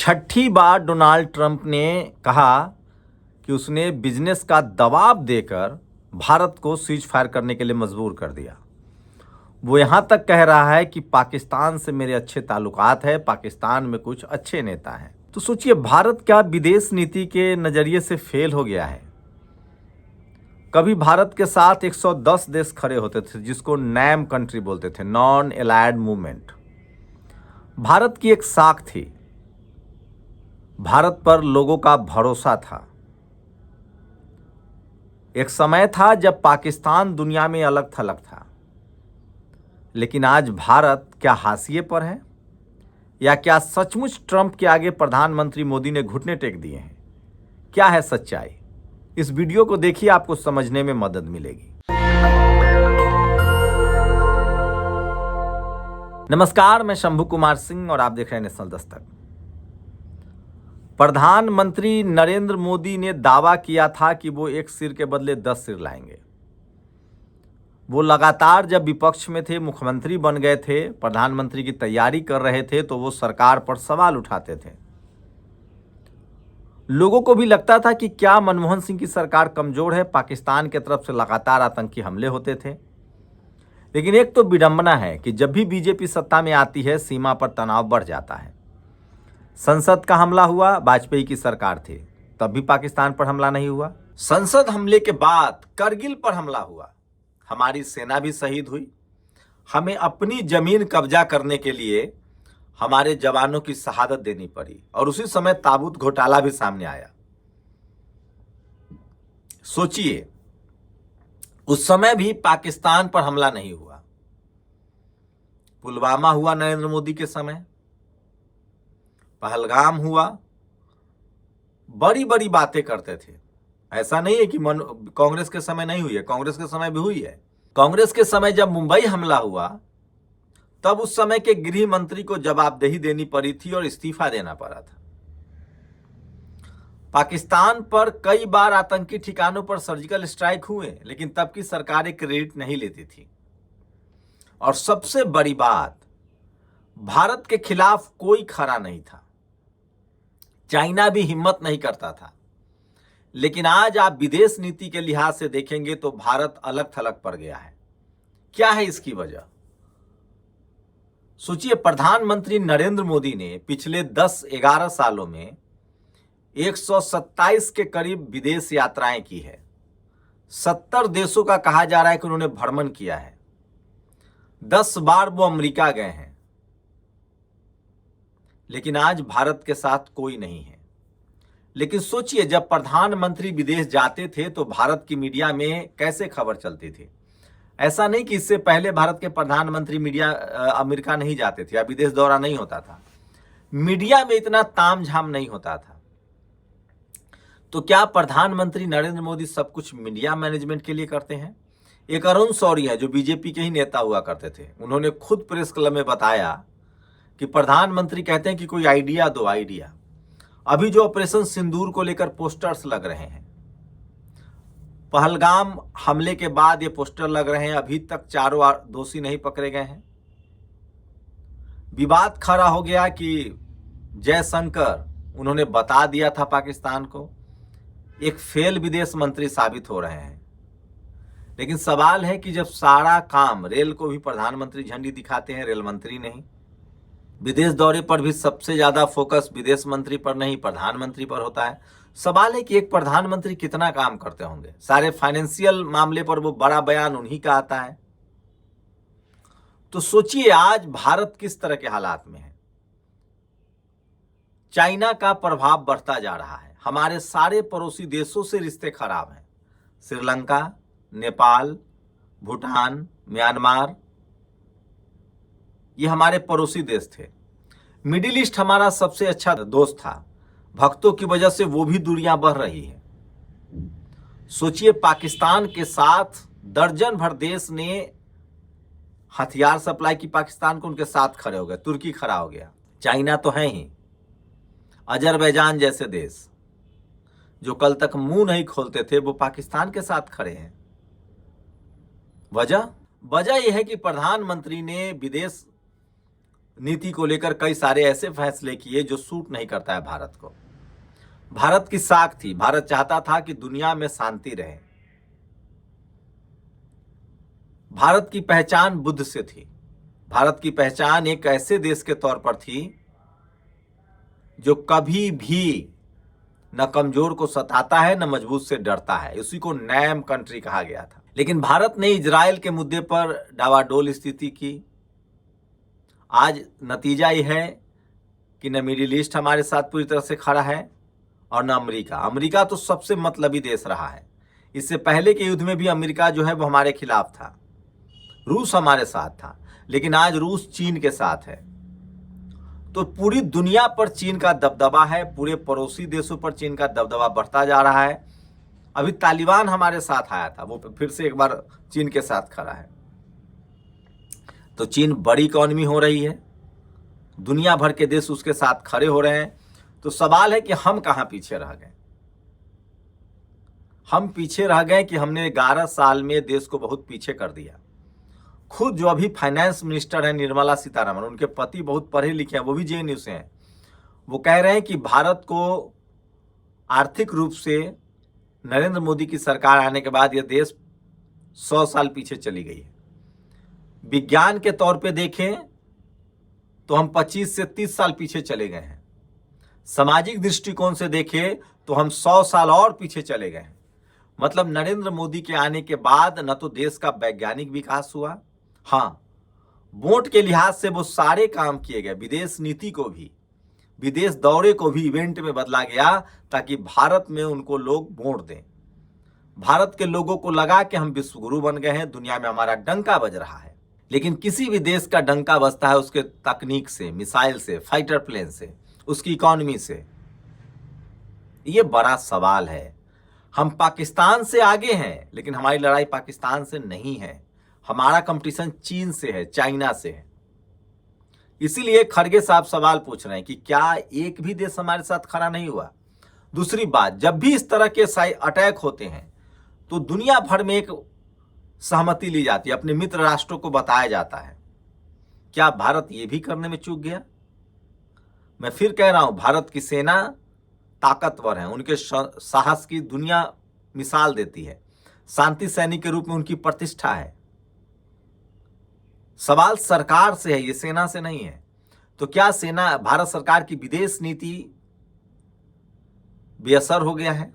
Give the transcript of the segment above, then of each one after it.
छठी बार Donald Trump ने कहा कि उसने बिजनेस का दबाव देकर भारत को सीज फायर करने के लिए मजबूर कर दिया। वो यहाँ तक कह रहा है कि पाकिस्तान से मेरे अच्छे ताल्लुकात है, पाकिस्तान में कुछ अच्छे नेता हैं। तो सोचिए, भारत क्या विदेश नीति के नज़रिए से फेल हो गया है? कभी भारत के साथ 110 देश खड़े होते थे, जिसको नैम कंट्री बोलते थे, नॉन एलाइड मूवमेंट। भारत की एक साख थी, भारत पर लोगों का भरोसा था। एक समय था जब पाकिस्तान दुनिया में अलग थलग था, लेकिन आज भारत क्या हाशिए पर है, या क्या सचमुच ट्रंप के आगे प्रधानमंत्री मोदी ने घुटने टेक दिए हैं? क्या है सच्चाई? इस वीडियो को देखिए, आपको समझने में मदद मिलेगी। नमस्कार, मैं शंभू कुमार सिंह और आप देख रहे हैं नेशनल दस्तक। प्रधानमंत्री नरेंद्र मोदी ने दावा किया था कि वो एक सिर के बदले 10 सिर लाएंगे। वो लगातार जब विपक्ष में थे, मुख्यमंत्री बन गए थे, प्रधानमंत्री की तैयारी कर रहे थे, तो वो सरकार पर सवाल उठाते थे। लोगों को भी लगता था कि क्या मनमोहन सिंह की सरकार कमजोर है, पाकिस्तान की तरफ से लगातार आतंकी हमले होते थे। लेकिन एक तो विडंबना है कि जब भी बीजेपी सत्ता में आती है, सीमा पर तनाव बढ़ जाता है। संसद का हमला हुआ, वाजपेयी की सरकार थी, तब भी पाकिस्तान पर हमला नहीं हुआ। संसद हमले के बाद करगिल पर हमला हुआ, हमारी सेना भी शहीद हुई। हमें अपनी जमीन कब्जा करने के लिए हमारे जवानों की शहादत देनी पड़ी, और उसी समय ताबूत घोटाला भी सामने आया। सोचिए, उस समय भी पाकिस्तान पर हमला नहीं हुआ। पुलवामा हुआ नरेंद्र मोदी के समय, पहलगाम हुआ, बड़ी बड़ी बातें करते थे। ऐसा नहीं है कि कांग्रेस के समय नहीं हुई है, कांग्रेस के समय भी हुई है। कांग्रेस के समय जब मुंबई हमला हुआ, तब उस समय के गृह मंत्री को जवाबदेही देनी पड़ी थी और इस्तीफा देना पड़ा था। पाकिस्तान पर कई बार आतंकी ठिकानों पर सर्जिकल स्ट्राइक हुए, लेकिन तब की सरकारें क्रेडिट नहीं लेती थी। और सबसे बड़ी बात, भारत के खिलाफ कोई खड़ा नहीं था, चाइना भी हिम्मत नहीं करता था। लेकिन आज आप विदेश नीति के लिहाज से देखेंगे तो भारत अलग थलग पड़ गया है। क्या है इसकी वजह? सोचिए, प्रधानमंत्री नरेंद्र मोदी ने पिछले 10-11 सालों में 127 के करीब विदेश यात्राएं की है। 70 देशों का कहा जा रहा है कि उन्होंने भ्रमण किया है। 10 बार वो अमेरिका गए हैं। लेकिन आज भारत के साथ कोई नहीं है। लेकिन सोचिए, जब प्रधानमंत्री विदेश जाते थे तो भारत की मीडिया में कैसे खबर चलती थी। ऐसा नहीं कि इससे पहले भारत के प्रधानमंत्री अमेरिका नहीं जाते थे या विदेश दौरा नहीं होता था। मीडिया में इतना तामझाम नहीं होता था। तो क्या प्रधानमंत्री नरेंद्र मोदी सब कुछ मीडिया मैनेजमेंट के लिए करते हैं? एक अरुण शौरी है, जो बीजेपी के ही नेता हुआ करते थे, उन्होंने खुद प्रेस क्लब में बताया कि प्रधानमंत्री कहते हैं कि कोई आइडिया दो, आइडिया। अभी जो ऑपरेशन सिंदूर को लेकर पोस्टर्स लग रहे हैं, पहलगाम हमले के बाद ये पोस्टर लग रहे हैं, अभी तक चारों दोषी नहीं पकड़े गए हैं। विवाद खड़ा हो गया कि जयशंकर, उन्होंने बता दिया था पाकिस्तान को, एक फेल विदेश मंत्री साबित हो रहे हैं। लेकिन सवाल है कि जब सारा काम, रेल को भी प्रधानमंत्री झंडी दिखाते हैं, रेल मंत्री नहीं। विदेश दौरे पर भी सबसे ज्यादा फोकस विदेश मंत्री पर नहीं, प्रधानमंत्री पर होता है। सवाल है कि एक प्रधानमंत्री कितना काम करते होंगे। सारे फाइनेंशियल मामले पर वो बड़ा बयान उन्हीं का आता है। तो सोचिए, आज भारत किस तरह के हालात में है। चाइना का प्रभाव बढ़ता जा रहा है, हमारे सारे पड़ोसी देशों से रिश्ते खराब हैं। श्रीलंका, नेपाल, भूटान, म्यांमार, ये हमारे पड़ोसी देश थे। मिडिल ईस्ट हमारा सबसे अच्छा दोस्त था, भक्तों की वजह से वो भी दूरियां बढ़ रही है। सोचिए, पाकिस्तान के साथ दर्जन भर देश ने हथियार सप्लाई की पाकिस्तान को, उनके साथ खड़े हो गए। तुर्की खड़ा हो गया, चाइना तो है ही, अजरबैजान जैसे देश जो कल तक मुंह नहीं खोलते थे, वो पाकिस्तान के साथ खड़े हैं। वजह यह है कि प्रधानमंत्री ने विदेश नीति को लेकर कई सारे ऐसे फैसले किए जो सूट नहीं करता है भारत को। भारत की साख थी, भारत चाहता था कि दुनिया में शांति रहे। भारत की पहचान बुद्ध से थी। भारत की पहचान एक ऐसे देश के तौर पर थी जो कभी भी न कमजोर को सताता है न मजबूत से डरता है। उसी को नैम कंट्री कहा गया था। लेकिन भारत ने इजराइल के मुद्दे पर डावाडोल स्थिति की। आज नतीजा ये है कि न मिडिल ईस्ट हमारे साथ पूरी तरह से खड़ा है और न अमेरिका। अमेरिका तो सबसे मतलबी देश रहा है। इससे पहले के युद्ध में भी अमेरिका जो है वो हमारे खिलाफ था। रूस हमारे साथ था, लेकिन आज रूस चीन के साथ है। तो पूरी दुनिया पर चीन का दबदबा है, पूरे पड़ोसी देशों पर चीन का दबदबा बढ़ता जा रहा है। अभी तालिबान हमारे साथ आया था, वो फिर से एक बार चीन के साथ खड़ा है। तो चीन बड़ी इकॉनमी हो रही है, दुनिया भर के देश उसके साथ खड़े हो रहे हैं। तो सवाल है कि हम कहां पीछे रह गए। हम पीछे रह गए कि हमने 11 साल में देश को बहुत पीछे कर दिया। खुद जो अभी फाइनेंस मिनिस्टर है निर्मला सीतारमण, उनके पति बहुत पढ़े लिखे हैं, वो भी जेएनयू से हैं। वो कह रहे हैं कि भारत को आर्थिक रूप से नरेंद्र मोदी की सरकार आने के बाद यह देश 100 साल पीछे चली गई है। विज्ञान के तौर पे देखें तो हम 25 से 30 साल पीछे चले गए हैं। सामाजिक दृष्टिकोण से देखें तो हम 100 साल और पीछे चले गए हैं। मतलब नरेंद्र मोदी के आने के बाद न तो देश का वैज्ञानिक विकास हुआ, हाँ, वोट के लिहाज से वो सारे काम किए गए। विदेश नीति को भी, विदेश दौरे को भी इवेंट में बदला गया ताकि भारत में उनको लोग वोट दें। भारत के लोगों को लगा कि हम विश्वगुरु बन गए हैं, दुनिया में हमारा डंका बज रहा है। लेकिन किसी भी देश का डंका बजता है उसके तकनीक से, मिसाइल से, फाइटर प्लेन से, उसकी इकॉनमी से। ये बड़ा सवाल है। हम पाकिस्तान से आगे हैं, लेकिन हमारी लड़ाई पाकिस्तान से नहीं है। हमारा कंपटीशन चीन से है, चाइना से है। इसीलिए खड़गे साहब सवाल पूछ रहे हैं कि क्या एक भी देश हमारे साथ खड़ा नहीं हुआ। दूसरी बात, जब भी इस तरह के अटैक होते हैं तो दुनिया भर में एक सहमति ली जाती है, अपने मित्र राष्ट्रों को बताया जाता है। क्या भारत ये भी करने में चूक गया? मैं फिर कह रहा हूं, भारत की सेना ताकतवर है, उनके साहस की दुनिया मिसाल देती है। शांति सैनिक के रूप में उनकी प्रतिष्ठा है। सवाल सरकार से है, ये सेना से नहीं है। तो क्या सेना, भारत सरकार की विदेश नीति बेअसर हो गया है?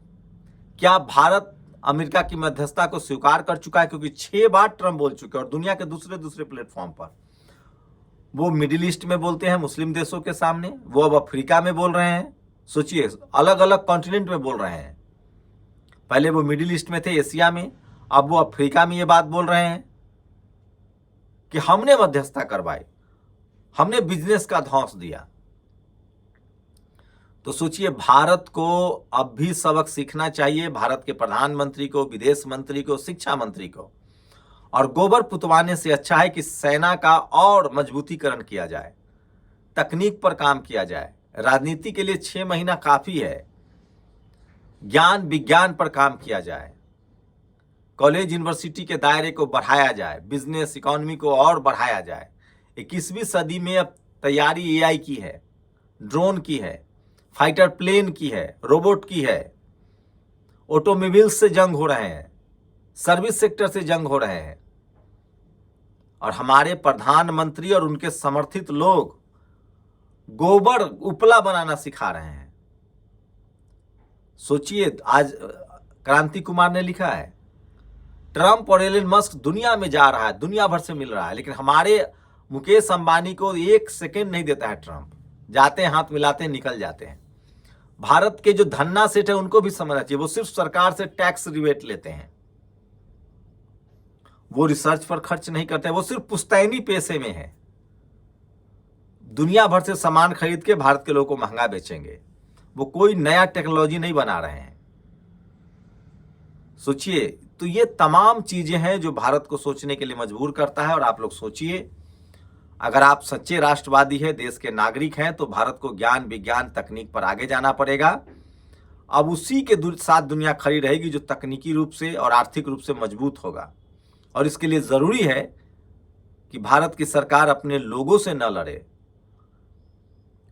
क्या भारत अमेरिका की मध्यस्थता को स्वीकार कर चुका है? क्योंकि 6 बार ट्रंप बोल चुके हैं और दुनिया के दूसरे प्लेटफॉर्म पर वो मिडिल ईस्ट में बोलते हैं, मुस्लिम देशों के सामने। वो अब अफ्रीका में बोल रहे हैं। सोचिए, अलग अलग कॉन्टिनेंट में बोल रहे हैं। पहले वो मिडिल ईस्ट में थे, एशिया में, अब वो अफ्रीका में ये बात बोल रहे हैं कि हमने मध्यस्थता करवाई, हमने बिजनेस का ध्वंस दिया। तो सोचिए, भारत को अब भी सबक सीखना चाहिए, भारत के प्रधानमंत्री को, विदेश मंत्री को, शिक्षा मंत्री को। और गोबर पुतवाने से अच्छा है कि सेना का और मजबूतीकरण किया जाए, तकनीक पर काम किया जाए। राजनीति के लिए 6 महीना काफी है। ज्ञान विज्ञान पर काम किया जाए, कॉलेज यूनिवर्सिटी के दायरे को बढ़ाया जाए, बिजनेस इकोनॉमी को और बढ़ाया जाए। 21वीं सदी में अब तैयारी एआई की है, ड्रोन की है, फाइटर प्लेन की है, रोबोट की है, ऑटोमोबाइल से जंग हो रहे हैं, सर्विस सेक्टर से जंग हो रहे हैं। और हमारे प्रधानमंत्री और उनके समर्थित लोग गोबर उपला बनाना सिखा रहे हैं। सोचिए, आज क्रांति कुमार ने लिखा है, ट्रंप और एलन मस्क दुनिया में जा रहा है, दुनिया भर से मिल रहा है, लेकिन हमारे मुकेश अंबानी को 1 सेकेंड नहीं देता है ट्रंप। जाते हैं, हाथ मिलाते हैं, निकल जाते हैं। भारत के जो धन्ना सेठ है उनको भी समझना चाहिए, वो सिर्फ सरकार से टैक्स रिबेट लेते हैं, वो रिसर्च पर खर्च नहीं करते हैं, वो सिर्फ पुश्तैनी पैसे में है। दुनिया भर से सामान खरीद के भारत के लोगों को महंगा बेचेंगे, वो कोई नया टेक्नोलॉजी नहीं बना रहे हैं। सोचिए, तो ये तमाम चीजें हैं जो भारत को सोचने के लिए मजबूर करता है। और आप लोग सोचिए, अगर आप सच्चे राष्ट्रवादी हैं, देश के नागरिक हैं, तो भारत को ज्ञान विज्ञान तकनीक पर आगे जाना पड़ेगा। अब उसी के साथ दुनिया खड़ी रहेगी जो तकनीकी रूप से और आर्थिक रूप से मजबूत होगा। और इसके लिए जरूरी है कि भारत की सरकार अपने लोगों से न लड़े,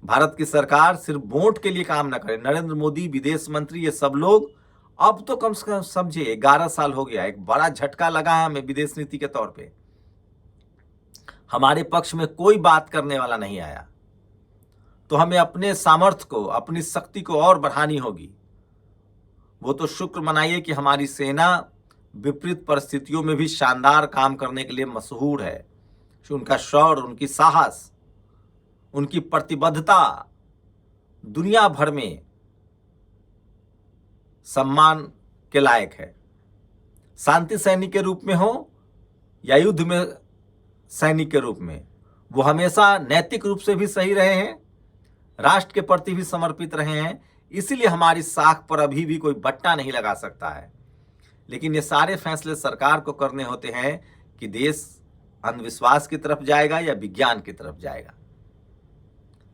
भारत की सरकार सिर्फ वोट के लिए काम ना करे। नरेंद्र मोदी, विदेश मंत्री, ये सब लोग अब तो कम से कम समझिए 11 साल हो गया, एक बड़ा झटका लगा हमें विदेश नीति के तौर पे। हमारे पक्ष में कोई बात करने वाला नहीं आया, तो हमें अपने सामर्थ्य को, अपनी शक्ति को और बढ़ानी होगी। वो तो शुक्र मनाइए कि हमारी सेना विपरीत परिस्थितियों में भी शानदार काम करने के लिए मशहूर है। उनका शौर्य, उनकी साहस, उनकी प्रतिबद्धता दुनिया भर में सम्मान के लायक है। शांति सैनिक के रूप में हो या युद्ध में सैनिक के रूप में, वो हमेशा नैतिक रूप से भी सही रहे हैं, राष्ट्र के प्रति भी समर्पित रहे हैं। इसीलिए हमारी साख पर अभी भी कोई बट्टा नहीं लगा सकता है। लेकिन ये सारे फैसले सरकार को करने होते हैं कि देश अंधविश्वास की तरफ जाएगा या विज्ञान की तरफ जाएगा।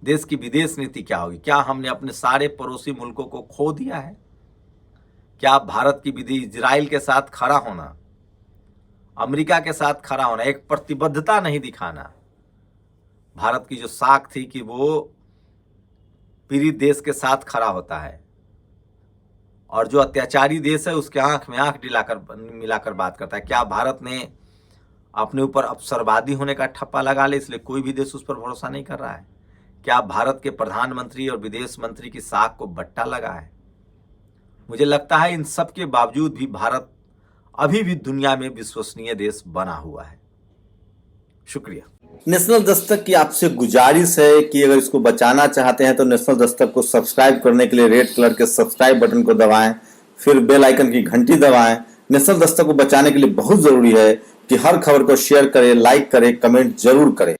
देश की विदेश नीति क्या होगी? क्या हमने अपने सारे पड़ोसी मुल्कों को खो दिया है? क्या भारत की विधि इजराइल के साथ खड़ा होना, अमेरिका के साथ खड़ा होना, एक प्रतिबद्धता नहीं दिखाना, भारत की जो साख थी कि वो पीड़ित देश के साथ खड़ा होता है और जो अत्याचारी देश है उसके आंख में आंख मिलाकर बात करता है। क्या भारत ने अपने ऊपर अवसरवादी होने का ठप्पा लगा ले, इसलिए कोई भी देश उस पर भरोसा नहीं कर रहा है? क्या भारत के प्रधानमंत्री और विदेश मंत्री की साख को बट्टा लगा है? मुझे लगता है इन सब के बावजूद भी भारत अभी भी दुनिया में विश्वसनीय देश बना हुआ है। शुक्रिया। नेशनल दस्तक की आपसे गुजारिश है कि अगर इसको बचाना चाहते हैं तो नेशनल दस्तक को सब्सक्राइब करने के लिए रेड कलर के सब्सक्राइब बटन को दबाएं, फिर बेल आइकन की घंटी दबाएं। नेशनल दस्तक को बचाने के लिए बहुत जरूरी है कि हर खबर को शेयर करें, लाइक करें, कमेंट जरूर करें।